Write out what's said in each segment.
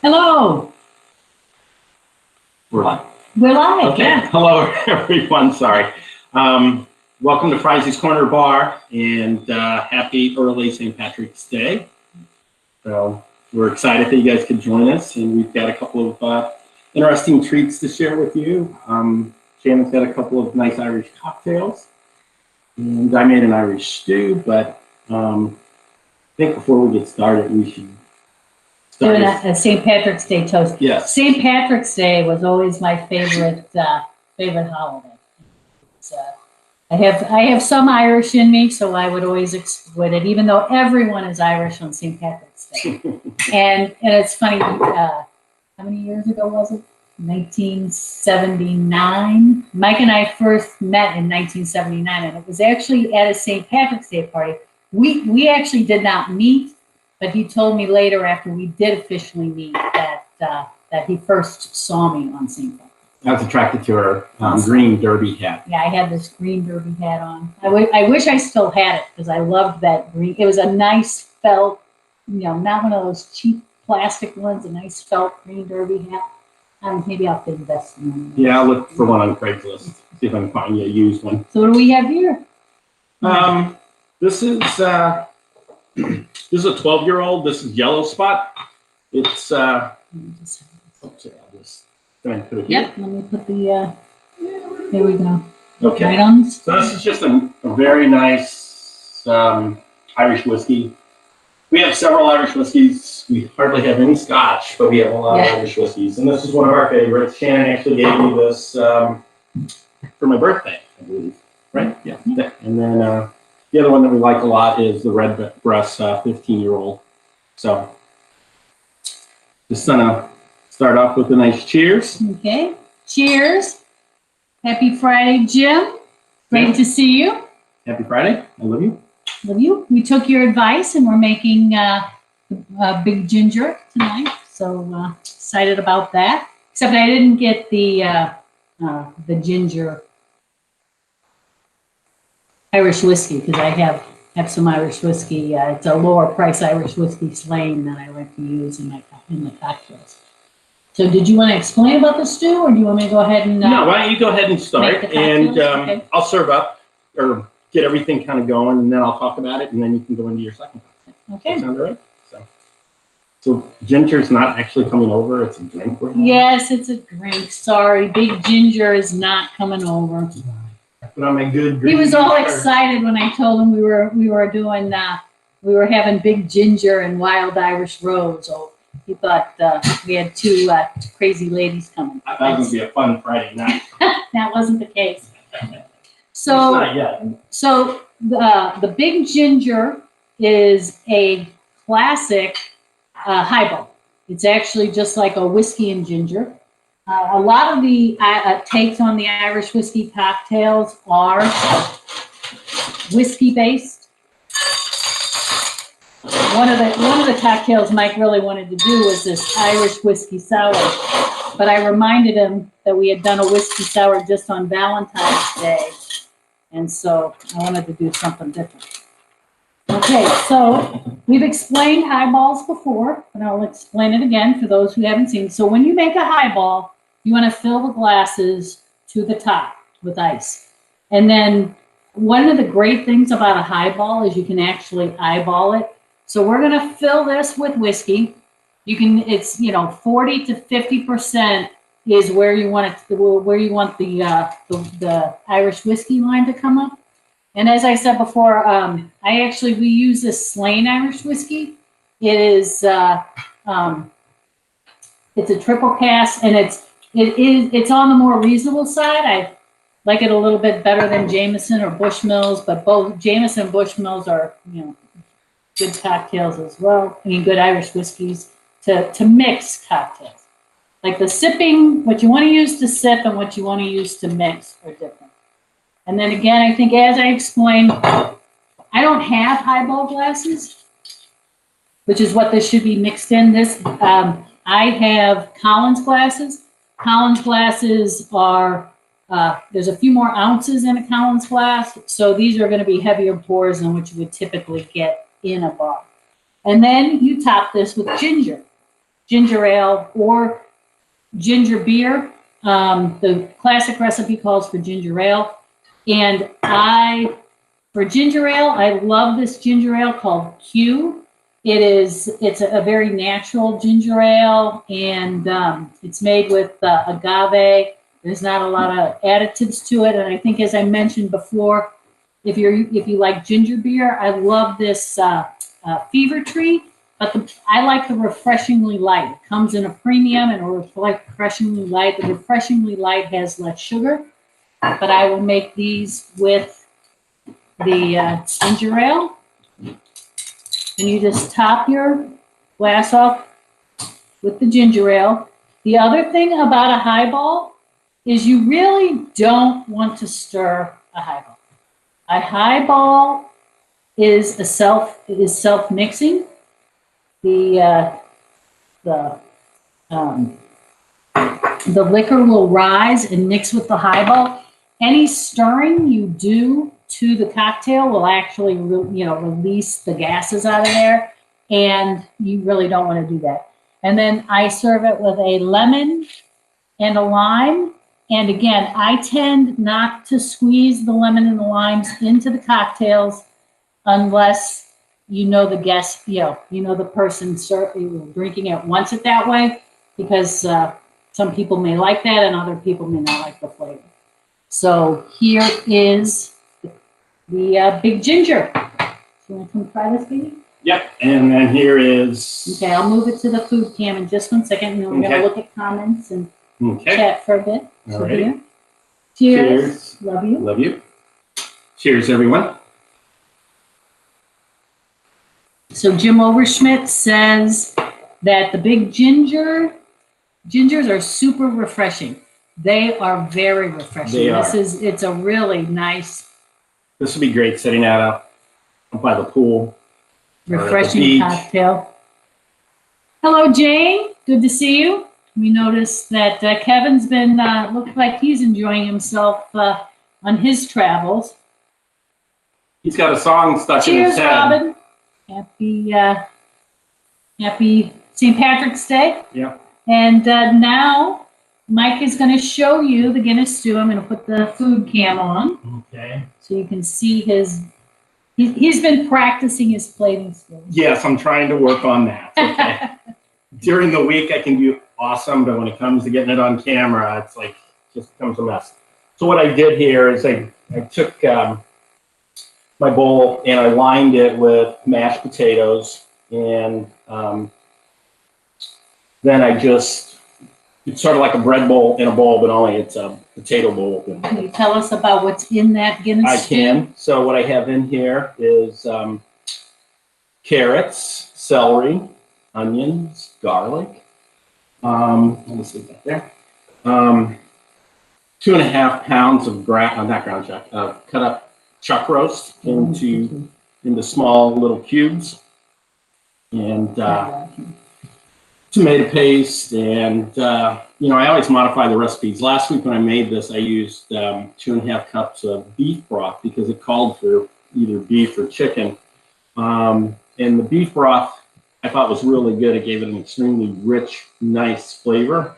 Hello. We're live. We're live. Okay. Yeah. Hello, everyone. Sorry. Welcome to Frizzy's Corner Bar, and happy early St. Patrick's Day. So we're excited that you guys could join us, and we've got a couple of interesting treats to share with you. Shannon's got a couple of nice Irish cocktails, and I made an Irish stew. But I think before we get started, we should Doing a St. Patrick's Day toast. Yes. St. Patrick's Day was always my favorite holiday. I have some Irish in me, so I would always exploit it, even though everyone is Irish on St. Patrick's Day. and it's funny. How many years ago was it? 1979. Mike and I first met in 1979, and it was actually at a St. Patrick's Day party. We actually did not meet. But he told me later, after we did officially meet, that he first saw me on St. Patrick's. I was attracted to her green derby hat. Yeah, I had this green derby hat on. I wish I still had it because I loved that green. It was a nice felt, not one of those cheap plastic ones. A nice felt green derby hat. Maybe I'll invest in one. Yeah, I'll look for one on Craigslist. See if I can find you a used one. So what do we have here? This is a 12-year-old. This is Yellow Spot. It's I'll just go ahead and put it here. Yep. Let me put the. There we go. Okay. Right on. So this is just a very nice Irish whiskey. We have several Irish whiskeys. We hardly have any Scotch, but we have a lot of Irish whiskeys, and this is one of our favorites. Shannon actually gave me this for my birthday, I believe. Right? Yeah. And then the other one that we like a lot is the Redbreast 15-year-old. So just gonna start off with a nice cheers. Okay. Cheers. Happy Friday, Jim. Great to see you. Happy Friday. I love you. Love you. We took your advice and we're making big ginger tonight. So excited about that. Except I didn't get the ginger Irish whiskey because I have some Irish whiskey. It's a lower price Irish whiskey Slane that I like to use in the cocktails. So did you want to explain about the stew, or do you want me to go ahead and? No, why don't you go ahead and start, and okay. I'll serve up or get everything kind of going, and then I'll talk about it, and then you can go into your second cocktail. Okay. That sound all right? So ginger's not actually coming over; it's a drink. Yes, it's a drink. Sorry, big ginger is not coming over. Put on my good. He was all excited when I told him we were doing we were having big ginger and wild Irish rose. So he thought we had two crazy ladies coming. I thought it would be a fun Friday night. That wasn't the case. So not yet. So the big ginger is a classic highball. It's actually just like a whiskey and ginger. A lot of the takes on the Irish whiskey cocktails are whiskey based. One of the cocktails Mike really wanted to do was this Irish whiskey sour, but I reminded him that we had done a whiskey sour just on Valentine's Day, and so I wanted to do something different. Okay, so we've explained highballs before, but I'll explain it again for those who haven't seen. So when you make a highball, you want to fill the glasses to the top with ice. And then one of the great things about a highball is you can actually eyeball it. So we're going to fill this with whiskey. It's 40 to 50% is where you want it, where you want the Irish whiskey line to come up. And as I said before, we use this Slane Irish whiskey. It is it's a triple cask, and it's on the more reasonable side. I like it a little bit better than Jameson or Bushmills, but both Jameson and Bushmills are good cocktails as well. I mean, good Irish whiskeys to mix cocktails. Like the sipping, what you want to use to sip and what you want to use to mix are different. And then again, I think as I explained, I don't have highball glasses, which is what this should be mixed in. I have Collins glasses. Collins glasses are, there's a few more ounces in a Collins glass, so these are going to be heavier pours than what you would typically get in a bar. And then you top this with ginger. ginger ale or ginger beer. The classic recipe calls for ginger ale. And for ginger ale, I love this ginger ale called Q. It's a very natural ginger ale, and it's made with agave. There's not a lot of additives to it. And I think, as I mentioned before, if you like ginger beer, I love this Fever Tree. But I like the refreshingly light. It comes in a premium and a refreshingly light. The refreshingly light has less sugar, but I will make these with the ginger ale. And you just top your glass off with the ginger ale. The other thing about a highball is you really don't want to stir a highball. A highball is self-mixing. The liquor will rise and mix with the highball. Any stirring you do to the cocktail will actually, release the gases out of there, and you really don't want to do that. And then I serve it with a lemon and a lime. And again, I tend not to squeeze the lemon and the limes into the cocktails unless the guest, the person drinking it wants it that way, because some people may like that and other people may not like the flavor. So here is the big ginger. You want to come try this, baby? Yep, and then here is... Okay, I'll move it to the food cam in just 1 second, and then we're going to look at comments and chat for a bit. So here. Cheers. Love you. Love you. Cheers, everyone. So Jim Overschmidt says that the big gingers are super refreshing. They are very refreshing. It's a really nice. This would be great sitting out by the pool. Refreshing cocktail. Hello, Jane. Good to see you. We noticed that Kevin's been, looks like he's enjoying himself on his travels. He's got a song stuck in his head. Cheers, Robin. Happy St. Patrick's Day. Yeah. And now Mike is going to show you the Guinness Stew. I'm going to put the food cam on. Okay. So you can see he's been practicing his plating skills. Yes, I'm trying to work on that. Okay. During the week, I can do awesome, but when it comes to getting it on camera, it's like, just becomes a mess. So what I did here is I took my bowl and I lined it with mashed potatoes, and then it's sort of like a bread bowl in a bowl, but only it's a potato bowl. Can you tell us about what's in that Guinness Stew? I can. So what I have in here is carrots, celery, onions, garlic. Let me see that there. 2.5 pounds of cut up chuck roast into small little cubes, and tomato paste, and I always modify the recipes. Last week when I made this, I used 2.5 cups of beef broth because it called for either beef or chicken, and the beef broth I thought was really good. It gave it an extremely rich, nice flavor.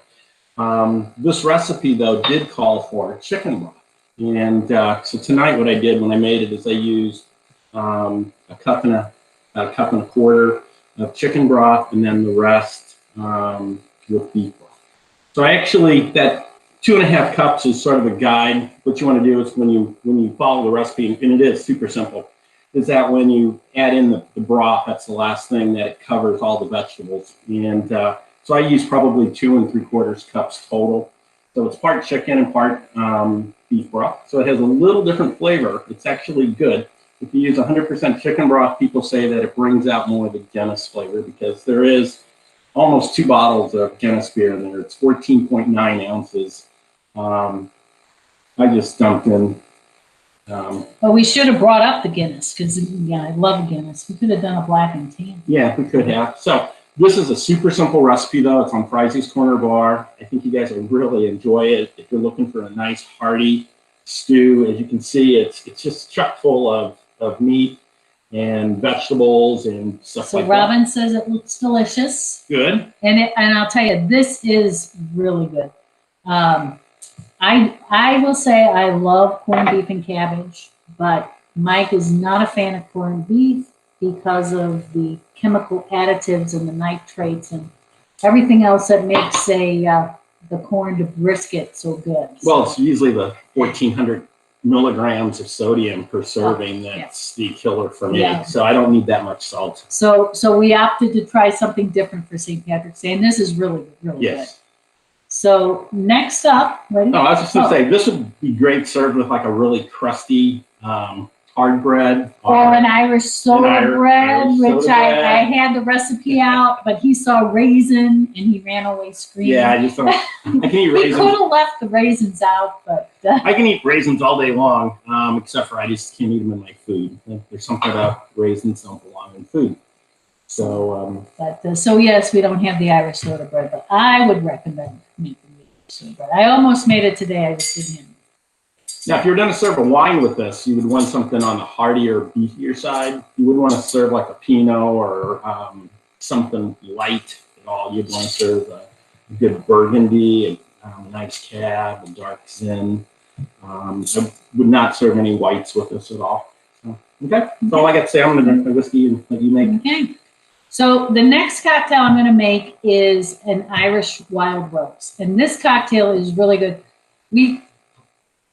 This recipe though did call for chicken broth. And so tonight what I did when I made it is I used a cup and a quarter of chicken broth, and then the rest with beef broth. So that 2.5 cups is sort of a guide. What you want to do is when you follow the recipe, and it is super simple, is that when you add in the broth, that's the last thing, that it covers all the vegetables. And so I use probably 2 3/4 cups total. So it's part chicken and part beef broth. So it has a little different flavor. It's actually good. If you use 100% chicken broth, people say that it brings out more of the Guinness flavor, because there is almost 2 bottles of Guinness beer in there. It's 14.9 ounces. I just dumped in. Well, we should have brought up the Guinness, because I love Guinness. We could have done a black and tan. Yeah, we could have. So this is a super simple recipe, though. It's on Frizzy's Corner Bar. I think you guys will really enjoy it if you're looking for a nice hearty stew. As you can see, it's just chock full of meat. and vegetables and stuff So like Robin says it looks delicious. Good. And I'll tell you, this is really good. I will say I love corned beef and cabbage, but Mike is not a fan of corned beef because of the chemical additives and the nitrates and everything else that makes the corned brisket so good. Well, it's usually the 1,400 milligrams of sodium per serving that's the killer for me. Yeah. So I don't need that much salt. So we opted to try something different for St. Patrick's Day, and this is really good. Yes. So next up, ready? No, I was just going to say, this would be great served with like a really crusty hard bread. Or an Irish soda bread, Irish which soda bread. I had the recipe out, but he saw raisin and he ran away screaming. Yeah, I just don't. I can eat He raisins. could have left the raisins out, but I can eat raisins all day long, except for I just can't eat them in my food. There's something about raisins don't belong in food. So, so yes, we don't have the Irish soda bread, but I would recommend making the Irish soda bread. I almost made it today. I just didn't have it. now, if you're going to serve a wine with this, you would want something on the heartier, beefier side. You wouldn't want to serve like a Pinot or something light at all. You'd want to serve a good Burgundy, a nice Cab, a dark Zin. I would not serve any whites with this at all. So, okay, that's all I got to say. I'm going to drink my whiskey and let you make. Okay. So the next cocktail I'm going to make is an Irish wild rose, and this cocktail is really good.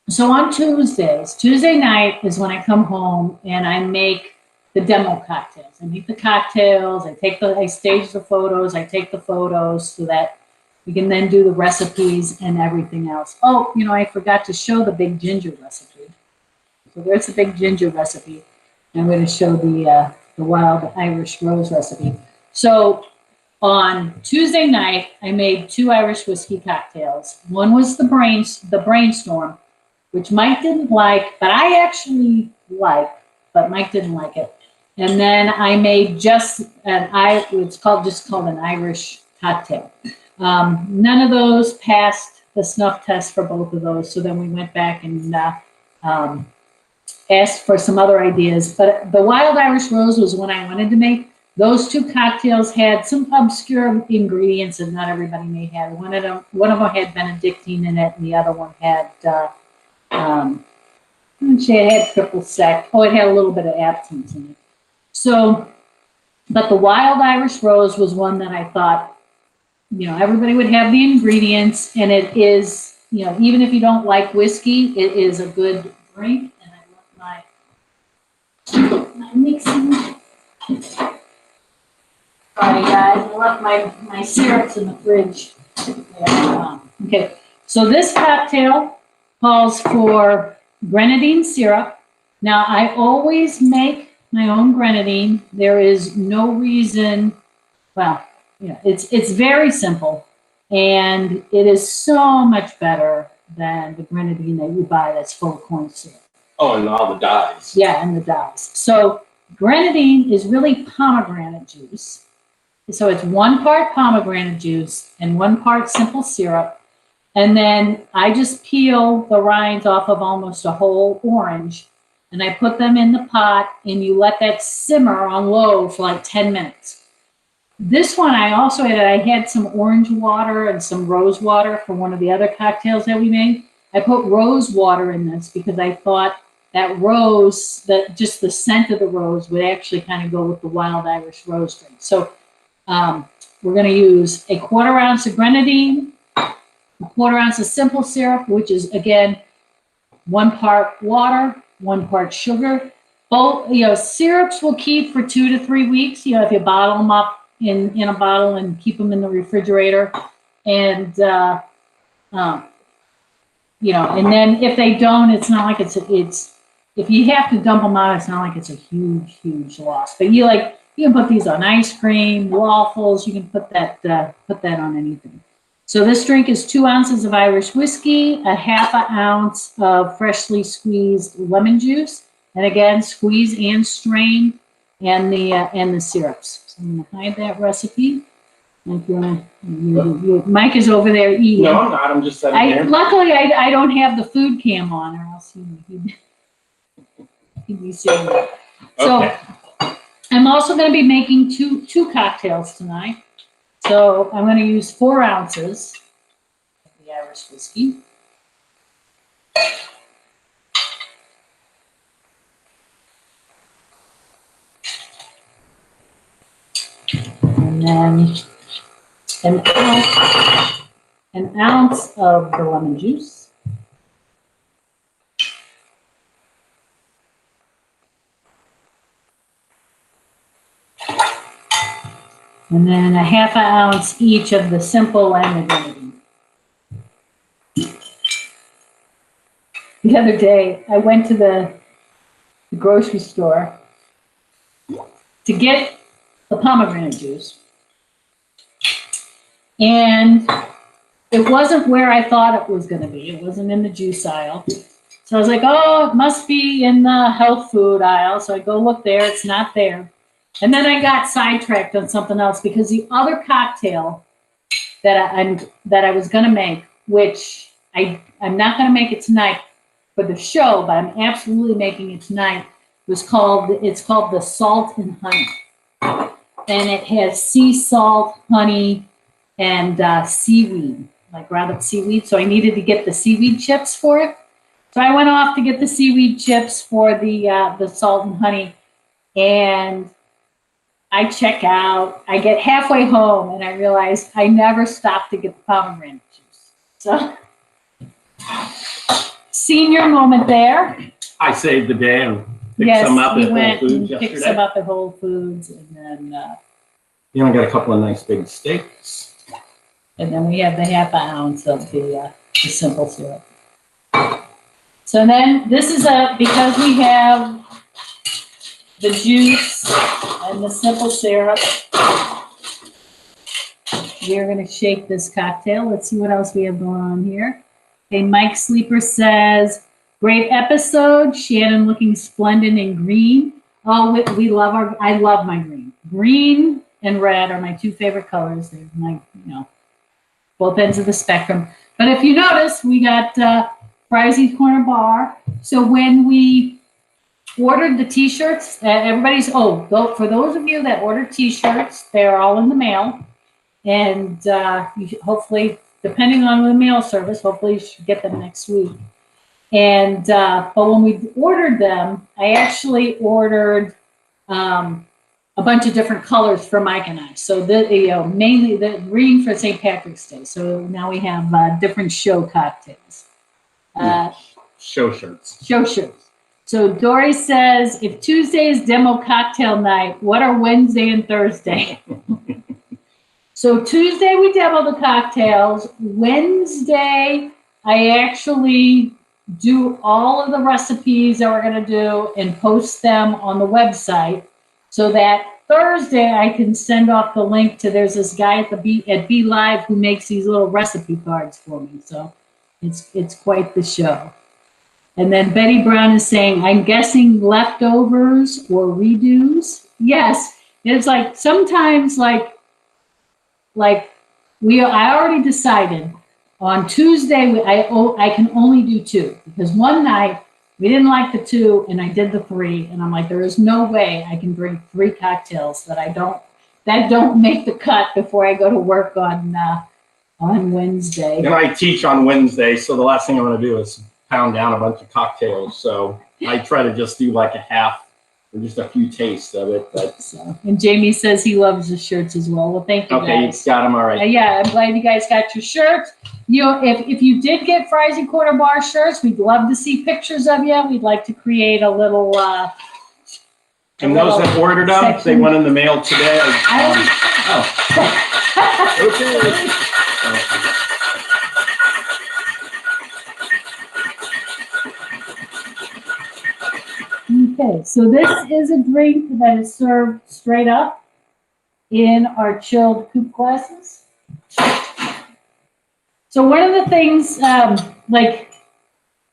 So on Tuesday night is when I come home and I make the demo cocktails. I make the cocktails, I stage the photos, I take the photos so that we can then do the recipes and everything else. Oh, I forgot to show the big ginger recipe. So there's the big ginger recipe. I'm going to show the wild Irish rose recipe. So on Tuesday night, I made 2 Irish whiskey cocktails. One was the brainstorm, which Mike didn't like, but I actually liked, but Mike didn't like it. And then I made it's called an Irish cocktail. None of those passed the snuff test for both of those. So then we went back and asked for some other ideas. But the wild Irish rose was one I wanted to make. Those 2 cocktails had some obscure ingredients that not everybody may have. One of them had Benedictine in it, and the other one had it had triple sec. Oh, it had a little bit of absinthe in it. So, but the wild Irish rose was one that I thought, everybody would have the ingredients, and it is, even if you don't like whiskey, it is a good drink. And I left my mixing. Sorry, guys, I left my syrups in the fridge. Okay, so this cocktail calls for grenadine syrup. Now, I always make my own grenadine. There is no reason, it's very simple, and it is so much better than the grenadine that you buy that's full of corn syrup. Oh, and all the dyes. Yeah, and the dyes. So grenadine is really pomegranate juice. So it's 1 part pomegranate juice and 1 part simple syrup. And then I just peel the rinds off of almost a whole orange, and I put them in the pot, and you let that simmer on low for like 10 minutes. This one I had some orange water and some rose water for one of the other cocktails that we made. I put rose water in this because I thought that rose, that just the scent of the rose would actually kind of go with the wild Irish rose drink. So we're going to use a 1/4 ounce of grenadine, a 1/4 ounce of simple syrup, which is, again, 1 part water, 1 part sugar. Both, syrups will keep for 2 to 3 weeks, if you bottle them up in a bottle and keep them in the refrigerator. And, and then if they don't, it's not like if you have to dump them out, it's not like it's a huge, huge loss. But you can put these on ice cream, waffles, you can put that on anything. So this drink is 2 ounces of Irish whiskey, a 1/2 ounce of freshly squeezed lemon juice, and again, squeeze and strain, and the syrups. So I'm going to hide that recipe. Mike is over there eating. No, I'm not. I'm just sitting here. Luckily, I don't have the food cam on, or else he'd be sitting there. So, Okay. I'm also going to be making two cocktails tonight. So I'm going to use 4 ounces of the Irish whiskey. And then an ounce of the lemon juice. And then a half an ounce each of the simple and the grenadine. The other day, I went to the grocery store to get the pomegranate juice. And it wasn't where I thought it was going to be. It wasn't in the juice aisle. So I was like, oh, it must be in the health food aisle. So I go look there. It's not there. And then I got sidetracked on something else because the other cocktail that I was going to make, which I'm not going to make it tonight for the show, but I'm absolutely making it tonight, it's called the Salt and Honey. And it has sea salt, honey, and seaweed, like rabbit seaweed. So I needed to get the seaweed chips for it. So I went off to get the seaweed chips for the salt and honey. And I check out. I get halfway home and I realize I never stopped to get the pomegranate juice. So, senior moment there. I saved the day and picked some up at Whole Foods yesterday. Picked some up at Whole Foods, and then I got a couple of nice big steaks. And then we have the half an ounce of the simple syrup. So then this is because we have the juice and the simple syrup, we're going to shake this cocktail. Let's see what else we have going on here. Okay, Mike Sleeper says, great episode. Shannon looking splendid in green. Oh, I love my green. Green and red are my 2 favorite colors. They're my, both ends of the spectrum. But if you notice, we got Fry's Corner Bar. So when we ordered the t-shirts, for those of you that ordered t-shirts, they're all in the mail. And you hopefully, depending on the mail service, hopefully you should get them next week. And but when we ordered them, I actually ordered a bunch of different colors for Mike and I. So mainly the green for St. Patrick's Day. So now we have different show cocktails. Show shirts. Show shirts. So Dory says, if Tuesday is demo cocktail night, what are Wednesday and Thursday? So Tuesday we demo the cocktails. Wednesday I actually do all of the recipes that we're going to do and post them on the website, so that Thursday I can send off the link to, there's this guy at Be Live who makes these little recipe cards for me. So it's quite the show. And then Betty Brown is saying, I'm guessing leftovers or redos. Yes, it's like sometimes I already decided on Tuesday I can only do 2, because one night we didn't like the 2 and I did the 3, and I'm like, there is no way I can drink 3 cocktails that don't make the cut before I go to work on Wednesday. And I teach on Wednesday, so the last thing I'm going to do is pound down a bunch of cocktails. So I try to just do like a half or just a few tastes of it. But and Jamie says he loves the shirts as well. Well, thank you, okay, guys. You got them all right. Yeah, I'm glad you guys got your shirts. If you did get Fry's Corner Bar shirts, we'd love to see pictures of you. We'd like to create a little. And those that ordered them, section. They went in the mail today. Okay. Okay, so this is a drink that is served straight up in our chilled coupe glasses. So one of the things,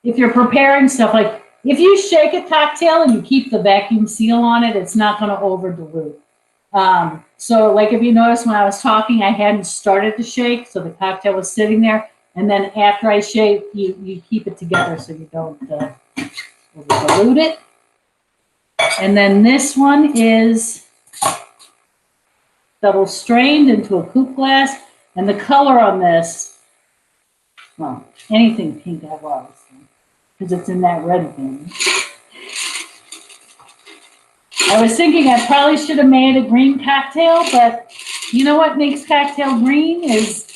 if you're preparing stuff, like if you shake a cocktail and you keep the vacuum seal on it, it's not going to over dilute. So like if you notice when I was talking, I hadn't started to shake, so the cocktail was sitting there. And then after I shake, you keep it together so you don't over dilute it. And then this one is double strained into a coupe glass. And the color on this, well, anything pink I love, because it's in that red thing. I was thinking I probably should have made a green cocktail, but you know what makes cocktail green is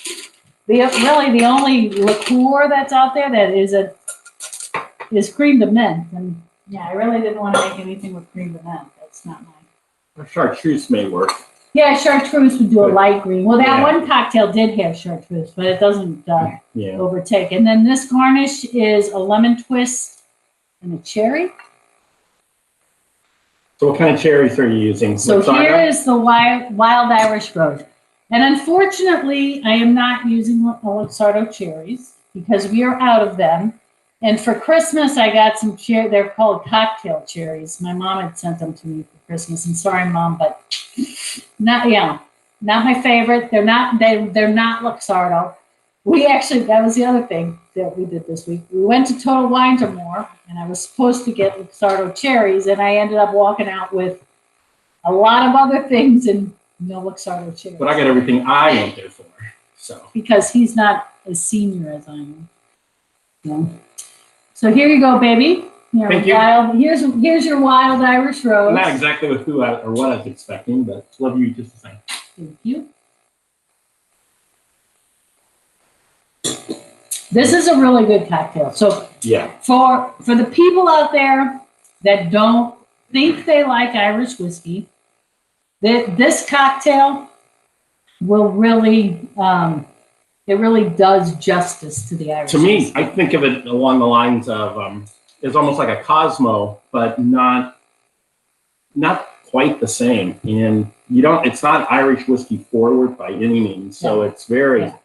really the only liqueur that's out there that is cream de menthe. And yeah, I really didn't want to make anything with cream de menthe. That's not mine. Chartreuse may work. Yeah, chartreuse would do a light green. Well, that one cocktail did have chartreuse, but it doesn't overtake. And then this garnish is a lemon twist and a cherry. So what kind of cherries are you using? So here is the wild Irish rose. And unfortunately, I am not using Luxardo cherries because we are out of them. And for Christmas, I got some they're called cocktail cherries. My mom had sent them to me for Christmas. And sorry, Mom, but not my favorite. They're not Luxardo. That was the other thing that we did this week. We went to Total Wine & More, and I was supposed to get Luxardo cherries, and I ended up walking out with a lot of other things and no Luxardo cherries. But I got everything I went there for. So because he's not as senior as I am. Yeah. So here you go, baby. Thank you. Here's your wild Irish rose. Not exactly with who or what I was expecting, but love you just the same. Thank you. This is a really good cocktail. So yeah, for the people out there that don't think they like Irish whiskey, this cocktail will really it really does justice to the Irish. To me, I think of it along the lines of it's almost like a Cosmo, but not quite the same. And it's not Irish whiskey forward by any means. So it's very. Yeah.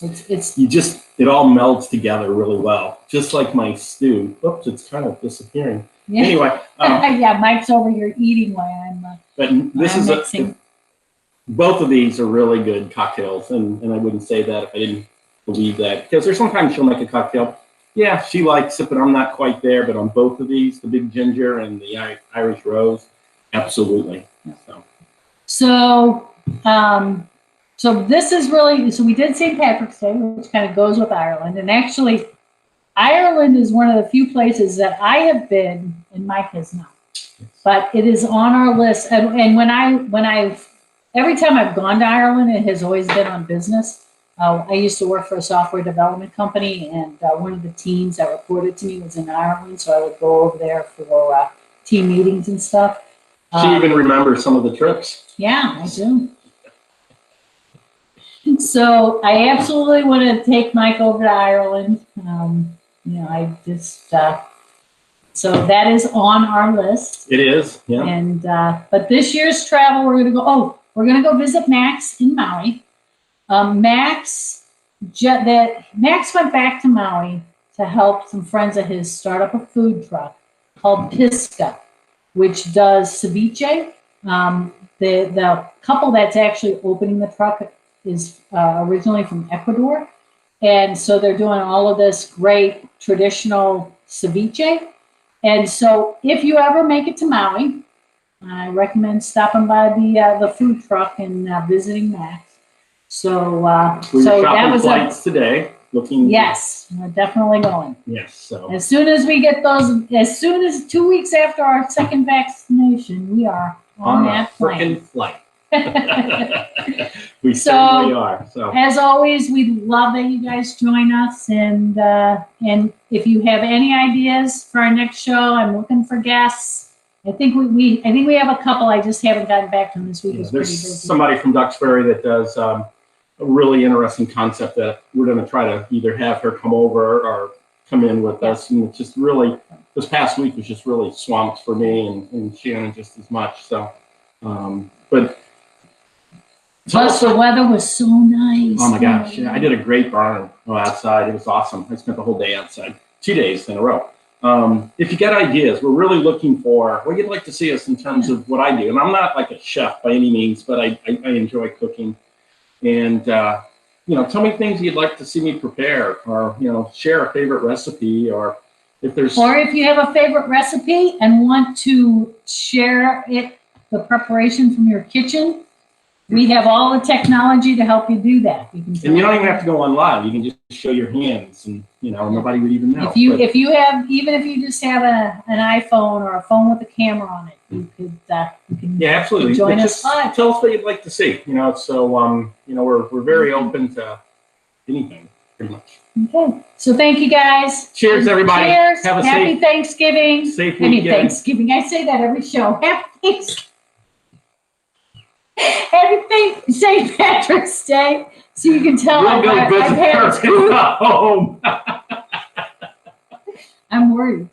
It all melds together really well, just like my stew. Oops, it's kind of disappearing. Yeah. Anyway, yeah, Mike's over here eating while I'm. But this is both of these are really good cocktails, and I wouldn't say that if I didn't believe that, because there's sometimes she'll make a cocktail. Yeah, she likes it, but I'm not quite there. But on both of these, the Big Ginger and the Irish Rose, absolutely. So this is really, so we did St. Patrick's Day, which kind of goes with Ireland. And actually, Ireland is one of the few places that I have been, and Mike has not. But it is on our list. And every time I've gone to Ireland, it has always been on business. I used to work for a software development company, and one of the teams that reported to me was in Ireland. So I would go over there for team meetings and stuff. She even remembers some of the trips. Yeah, I do. So I absolutely want to take Mike over to Ireland. So that is on our list. It is, yeah. And but this year's travel, we're gonna go visit Max in Maui. Max went back to Maui to help some friends of his start up a food truck called Pisca, which does ceviche. The couple that's actually opening the truck is originally from Ecuador. And so they're doing all of this great traditional ceviche. And so if you ever make it to Maui, I recommend stopping by the food truck and visiting Max. So that was flights today. Yes, we're definitely going. Yes. So as soon as 2 weeks after our second vaccination, we are on that plane. Flight. We certainly are. So as always, we love that you guys join us, and if you have any ideas for our next show, I'm looking for guests. I think we have a couple. I just haven't gotten back to them this week. Yeah, there's somebody from Duxbury that does a really interesting concept that we're going to try to either have her come over or come in with us. And it's just really, this past week was just really swamped for me and Shannon just as much. So, but. Plus the weather was so nice. Oh my gosh, yeah, I did a great burn outside. It was awesome. I spent the whole day outside, 2 days in a row. If you got ideas, we're really looking for what you'd like to see us in terms of what I do. And I'm not like a chef by any means, but I enjoy cooking. And, tell me things you'd like to see me prepare, or, share a favorite recipe, or if there's... Or if you have a favorite recipe and want to share it the preparation from your kitchen, we have all the technology to help you do that. You can And you don't even have to go on live. You can just show your hands, and nobody would even know. if you even if you just have an iPhone or a phone with a camera on it, you can absolutely join us live. Tell us what you'd like to see. So we're very open to anything, pretty much. Okay, so thank you guys. Cheers, everybody. Cheers. Have a Happy Thanksgiving. safe I mean weekend. Thanksgiving. I say that every show. Happy Thanksgiving. Happy St. Patrick's Day. So you can tell We'll go I've visit had her food. at home. I'm worried.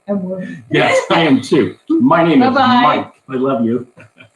Yes, I am too. My name is Bye-bye. Mike. I love you.